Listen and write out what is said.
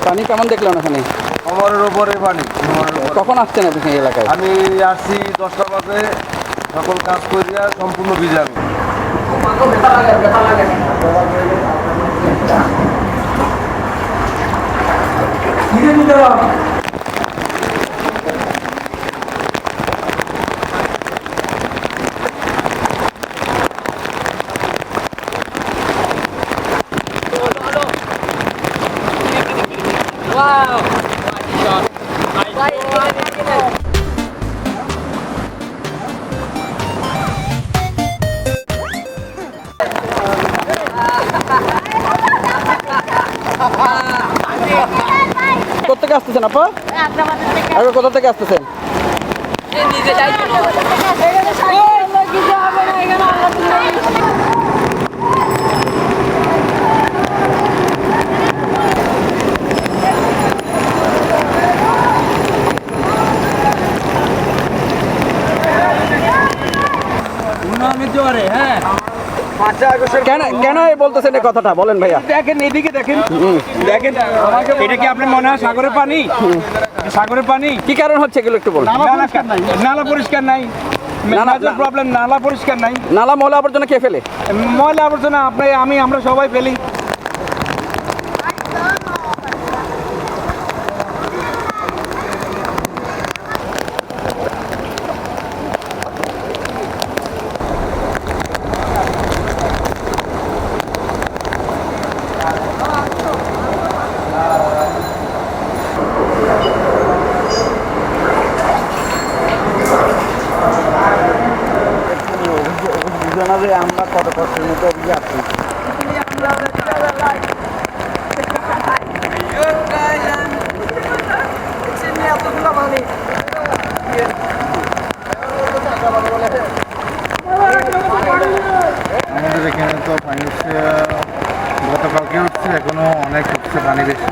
পানি কেমন দেখলেন ওখানে? কোমরের উপরে পানি। কখন আসছেন আপনি এই এলাকায়? আমি আসছি 10টা বাজে, সকল কাজ করিয়া সম্পূর্ণ ভিজে আমি। কোথেকে আসতেছেন আপা? আগে কোথা থেকে আসতেছেন? কেন কেন এই বলতেছেন এই কথাটা বলেন ভাইয়া? দেখেন এদিকে দেখেন, দেখেন এটা কি আপনার মনে হয় সাগরের পানি? সাগরের পানি কি কারণ হচ্ছে এগুলো একটু বলুন। নালা পরিষ্কার নাই, প্রবলেম নালা পরিষ্কার নাই, নালা ময়লা আবর্জনা কে ফেলে? ময়লা আবর্জনা আমরা সবাই ফেলি। আমরা কত কষ্টের মতো আছি। আমাদের এখানে তো পানি উঠছে, গতকালকে উঠছে, এখনো অনেক উঠছে পানি বেশি।